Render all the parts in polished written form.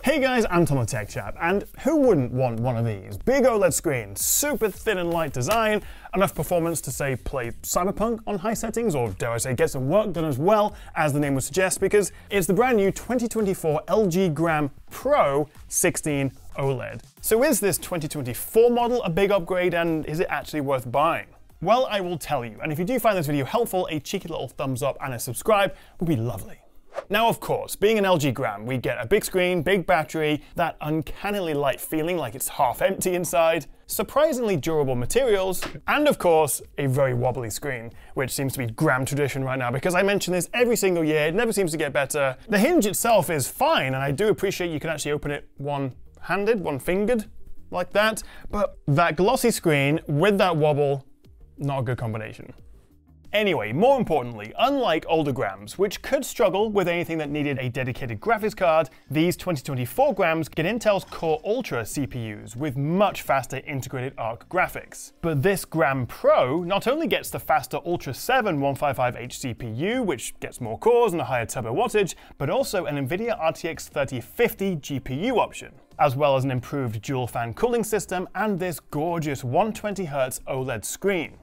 Hey guys, I'm Tom the Tech Chap, and who wouldn't want one of these? Big OLED screen, super thin and light design, enough performance to say play Cyberpunk on high settings, or dare I say get some work done as well, as the name would suggest, because it's the brand new 2024 LG Gram Pro 16 OLED. So is this 2024 model a big upgrade, and is it actually worth buying? Well, I will tell you, and if you do find this video helpful, a cheeky little thumbs up and a subscribe would be lovely. Now, of course, being an LG Gram, we get a big screen, big battery, that uncannily light feeling like it's half empty inside, surprisingly durable materials, and of course, a very wobbly screen, which seems to be Gram tradition right now because I mention this every single year, it never seems to get better. The hinge itself is fine, and I do appreciate you can actually open it one-handed, one-fingered, like that, but that glossy screen with that wobble, not a good combination. Anyway, more importantly, unlike older Grams, which could struggle with anything that needed a dedicated graphics card, these 2024 Grams get Intel's Core Ultra CPUs with much faster integrated ARC graphics. But this Gram Pro not only gets the faster Ultra 7 155H CPU, which gets more cores and a higher turbo wattage, but also an NVIDIA RTX 3050 GPU option, as well as an improved dual fan cooling system and this gorgeous 120Hz OLED screen.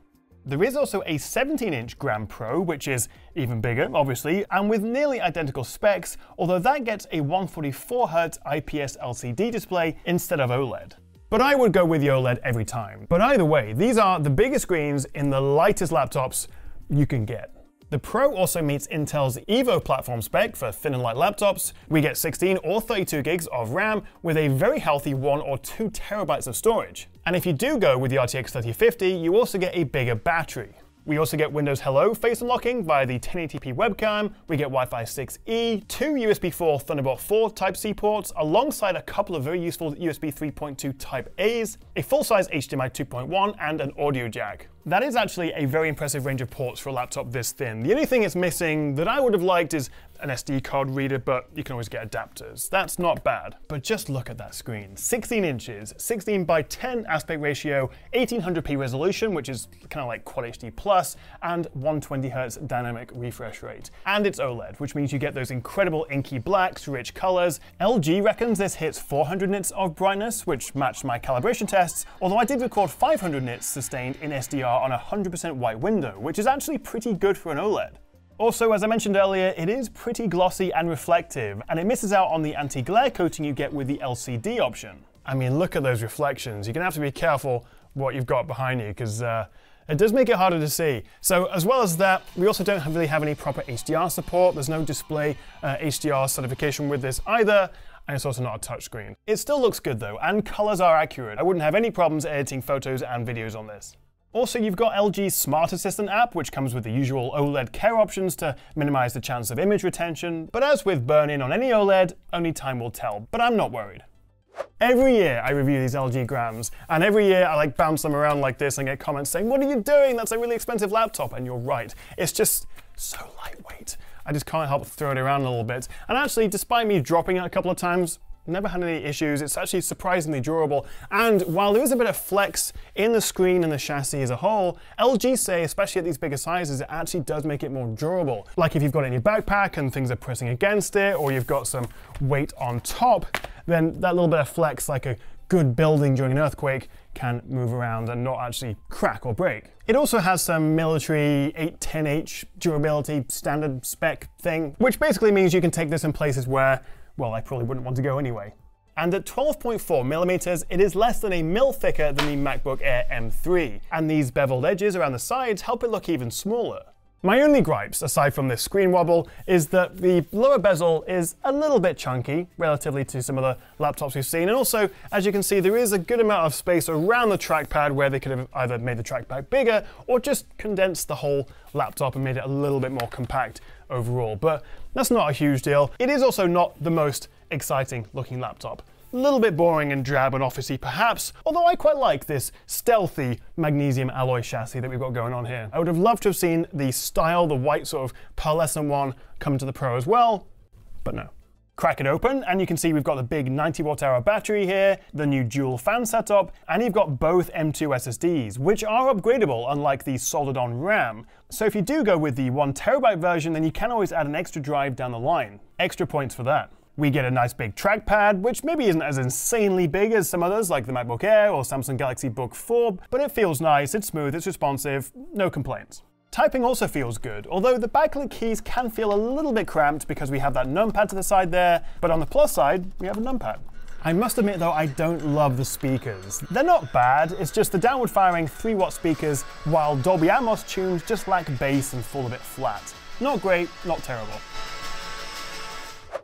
There is also a 17-inch Gram Pro, which is even bigger, obviously, and with nearly identical specs, although that gets a 144Hz IPS LCD display instead of OLED. But I would go with the OLED every time. But either way, these are the biggest screens in the lightest laptops you can get. The Pro also meets Intel's Evo platform spec for thin and light laptops. We get 16 or 32 gigs of RAM with a very healthy 1 or 2 terabytes of storage. And if you do go with the RTX 3050, you also get a bigger battery. We also get Windows Hello face unlocking via the 1080p webcam, we get Wi-Fi 6E, 2 USB 4 Thunderbolt 4 Type-C ports, alongside a couple of very useful USB 3.2 Type-A's, a full-size HDMI 2.1, and an audio jack. That is actually a very impressive range of ports for a laptop this thin. The only thing it's missing that I would have liked is an SD card reader, but you can always get adapters. That's not bad. But just look at that screen. 16 inches, 16 by 10 aspect ratio, 1800p resolution, which is kind of like Quad HD Plus, and 120Hz dynamic refresh rate. And it's OLED, which means you get those incredible inky blacks, rich colors. LG reckons this hits 400 nits of brightness, which matched my calibration tests, although I did record 500 nits sustained in SDR on a 100% white window, which is actually pretty good for an OLED. Also, as I mentioned earlier, it is pretty glossy and reflective, and it misses out on the anti-glare coating you get with the LCD option. I mean, look at those reflections. You're gonna have to be careful what you've got behind you, because it does make it harder to see. So as well as that, we also don't really have any proper HDR support. There's no display HDR certification with this either, and it's also not a touchscreen. It still looks good though, and colors are accurate. I wouldn't have any problems editing photos and videos on this. Also, you've got LG's Smart Assistant app, which comes with the usual OLED care options to minimize the chance of image retention. But as with burn-in on any OLED, only time will tell. But I'm not worried. Every year I review these LG Grams, and every year I bounce them around like this and get comments saying, "What are you doing? That's a really expensive laptop." And you're right. It's just so lightweight. I just can't help throw it around a little bit. And actually, despite me dropping it a couple of times, never had any issues. It's actually surprisingly durable. And while there is a bit of flex in the screen and the chassis as a whole, LG say, especially at these bigger sizes, it actually does make it more durable. Like if you've got it in your backpack and things are pressing against it, or you've got some weight on top, then that little bit of flex, like a good building during an earthquake, can move around and not actually crack or break. It also has some military 810H durability standard spec thing, which basically means you can take this in places where, well, I probably wouldn't want to go anyway. And at 12.4mm, it is less than a mil thicker than the MacBook Air M3, and these beveled edges around the sides help it look even smaller. My only gripes, aside from this screen wobble, is that the lower bezel is a little bit chunky, relatively to some of the laptops we've seen, and also, as you can see, there is a good amount of space around the trackpad where they could have either made the trackpad bigger or just condensed the whole laptop and made it a little bit more compact overall, but that's not a huge deal. It is also not the most exciting looking laptop. A little bit boring and drab and officey perhaps, although I quite like this stealthy magnesium alloy chassis that we've got going on here. I would have loved to have seen the style, the white sort of pearlescent one, come to the Pro as well, but no. Crack it open and you can see we've got the big 90 watt-hour battery here, the new dual fan setup, and you've got both M2 SSDs, which are upgradable unlike the soldered-on RAM. So if you do go with the 1TB version, then you can always add an extra drive down the line. Extra points for that. We get a nice big trackpad, which maybe isn't as insanely big as some others like the MacBook Air or Samsung Galaxy Book 4, but it feels nice, it's smooth, it's responsive, no complaints. Typing also feels good, although the backlit keys can feel a little bit cramped because we have that numpad to the side there, but on the plus side, we have a numpad. I must admit though, I don't love the speakers. They're not bad, it's just the downward firing 3-watt speakers, while Dolby Atmos tunes just lack bass and fall a bit flat. Not great, not terrible.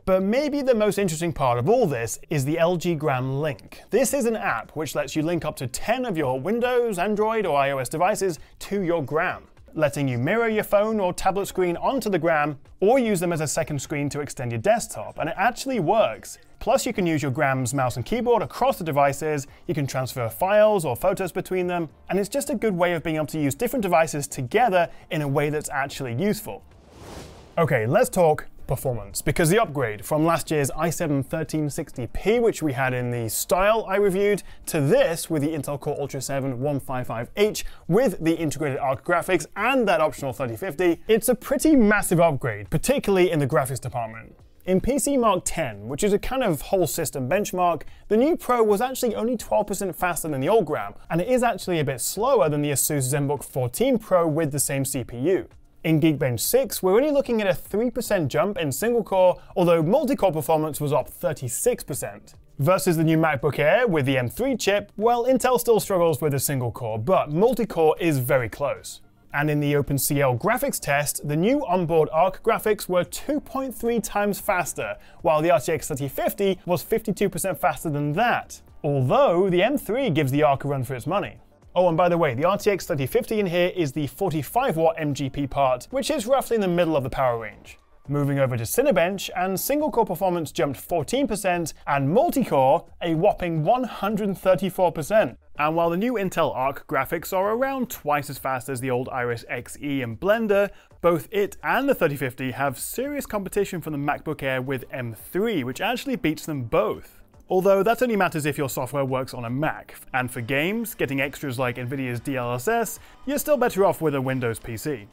But maybe the most interesting part of all this is the LG Gram Link. This is an app which lets you link up to 10 of your Windows, Android, or iOS devices to your Gram, letting you mirror your phone or tablet screen onto the Gram, or use them as a second screen to extend your desktop, and it actually works. Plus you can use your Gram's mouse and keyboard across the devices, you can transfer files or photos between them, and it's just a good way of being able to use different devices together in a way that's actually useful. Okay, let's talk performance, because the upgrade from last year's i7 1360p, which we had in the style I reviewed, to this with the Intel Core Ultra 7 155H with the integrated ARC graphics and that optional 3050, it's a pretty massive upgrade, particularly in the graphics department. In PC Mark 10, which is a kind of whole system benchmark, the new Pro was actually only 12% faster than the old Gram, and it is actually a bit slower than the Asus ZenBook 14 Pro with the same CPU. In Geekbench 6, we're only looking at a 3% jump in single-core, although multi-core performance was up 36%. Versus the new MacBook Air with the M3 chip, well, Intel still struggles with a single-core, but multi-core is very close. And in the OpenCL graphics test, the new onboard ARC graphics were 2.3 times faster, while the RTX 3050 was 52% faster than that. Although the M3 gives the ARC a run for its money. Oh, and by the way, the RTX 3050 in here is the 45-watt MGP part, which is roughly in the middle of the power range. Moving over to Cinebench, and single-core performance jumped 14%, and multi-core a whopping 134%. And while the new Intel Arc graphics are around twice as fast as the old Iris Xe and Blender, both it and the 3050 have serious competition from the MacBook Air with M3, which actually beats them both. Although that only matters if your software works on a Mac, and for games, getting extras like Nvidia's DLSS, you're still better off with a Windows PC.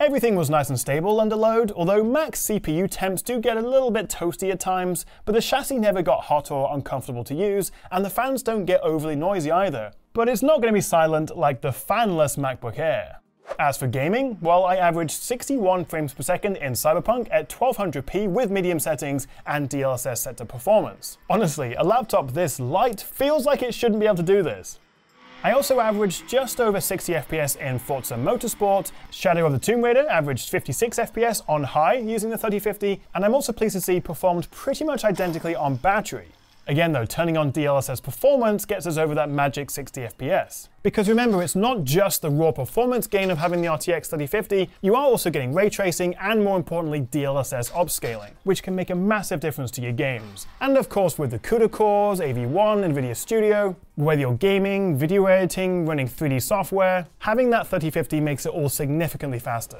Everything was nice and stable under load, although Mac's CPU temps do get a little bit toasty at times, but the chassis never got hot or uncomfortable to use, and the fans don't get overly noisy either. But it's not going to be silent like the fanless MacBook Air. As for gaming, well, I averaged 61 frames per second in Cyberpunk at 1200p with medium settings and DLSS set to performance. Honestly, a laptop this light feels like it shouldn't be able to do this. I also averaged just over 60 FPS in Forza Motorsport, Shadow of the Tomb Raider averaged 56 FPS on high using the 3050, and I'm also pleased to see performed pretty much identically on battery. Again though, turning on DLSS performance gets us over that magic 60 FPS. Because remember, it's not just the raw performance gain of having the RTX 3050, you are also getting ray tracing and more importantly DLSS upscaling, which can make a massive difference to your games. And of course with the CUDA cores, AV1, NVIDIA Studio, whether you're gaming, video editing, running 3D software, having that 3050 makes it all significantly faster.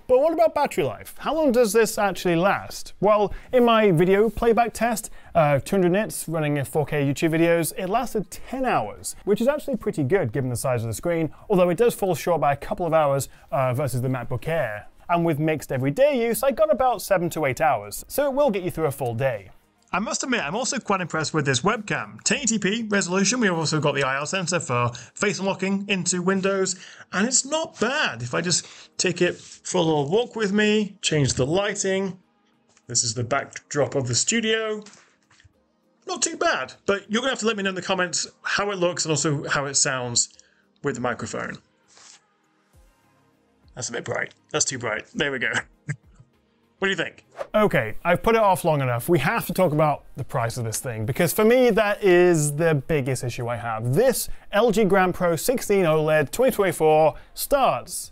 But what about battery life? How long does this actually last? Well, in my video playback test, 200 nits running 4K YouTube videos, it lasted 10 hours, which is actually pretty good given the size of the screen, although it does fall short by a couple of hours versus the MacBook Air. And with mixed everyday use, I got about 7 to 8 hours, so it will get you through a full day. I must admit, I'm also quite impressed with this webcam. 1080p resolution, we've also got the IR sensor for face unlocking into Windows, and it's not bad. If I just take it for a little walk with me, change the lighting, this is the backdrop of the studio. Not too bad, but you're gonna have to let me know in the comments how it looks and also how it sounds with the microphone. That's a bit bright. That's too bright. There we go. What do you think? Okay, I've put it off long enough. We have to talk about the price of this thing, because for me, that is the biggest issue I have. This LG Gram Pro 16 OLED 2024 starts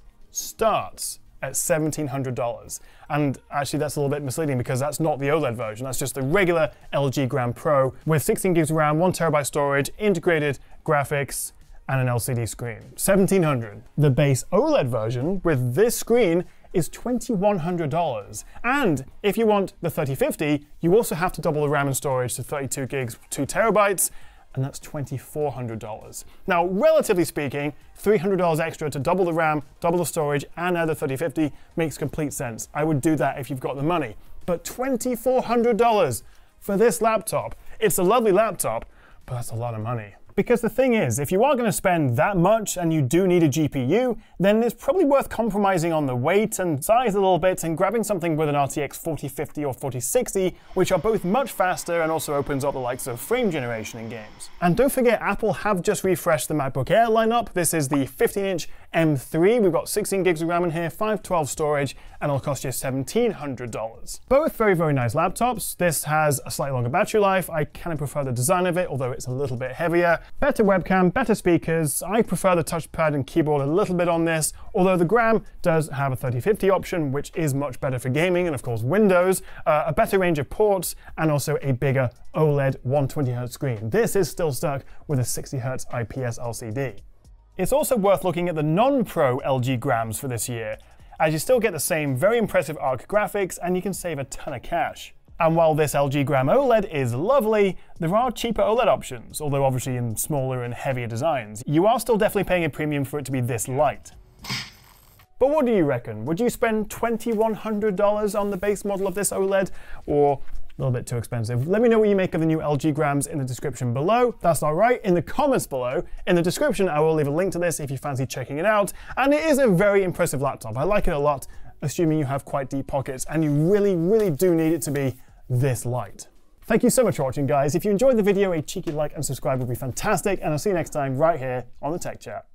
at $1,700. And actually that's a little bit misleading because that's not the OLED version, that's just the regular LG Gram Pro with 16 gigs of RAM, 1 terabyte storage, integrated graphics, and an LCD screen. $1,700. The base OLED version with this screen is $2,100. And if you want the 3050, you also have to double the RAM and storage to 32 gigs, 2 terabytes, and that's $2,400. Now, relatively speaking, $300 extra to double the RAM, double the storage, and add the 3050 makes complete sense. I would do that if you've got the money. But $2,400, for this laptop. It's a lovely laptop, but that's a lot of money. Because the thing is, if you are going to spend that much and you do need a GPU, then it's probably worth compromising on the weight and size a little bit and grabbing something with an RTX 4050 or 4060, which are both much faster and also opens up the likes of frame generation in games. And don't forget, Apple have just refreshed the MacBook Air lineup. This is the 15-inch M3. We've got 16 gigs of RAM in here, 512 storage, and it'll cost you $1,700. Both very, very nice laptops. This has a slightly longer battery life. I kind of prefer the design of it, although it's a little bit heavier. Better webcam, better speakers. I prefer the touchpad and keyboard a little bit on this, although the Gram does have a 3050 option, which is much better for gaming, and of course Windows, a better range of ports, and also a bigger OLED 120Hz screen. This is still stuck with a 60Hz IPS LCD. It's also worth looking at the non-Pro LG Grams for this year, as you still get the same very impressive ARC graphics, and you can save a ton of cash. And while this LG Gram OLED is lovely, there are cheaper OLED options, although obviously in smaller and heavier designs. You are still definitely paying a premium for it to be this light. But what do you reckon? Would you spend $2,100 on the base model of this OLED, or a little bit too expensive? Let me know what you make of the new LG Grams in the description below. That's not right, in the comments below. In the description, I will leave a link to this if you fancy checking it out. And it is a very impressive laptop. I like it a lot, assuming you have quite deep pockets, and you really, really do need it to be this light. Thank you so much for watching, guys. If you enjoyed the video, a cheeky like and subscribe would be fantastic, and I'll see you next time right here on the Tech Chat.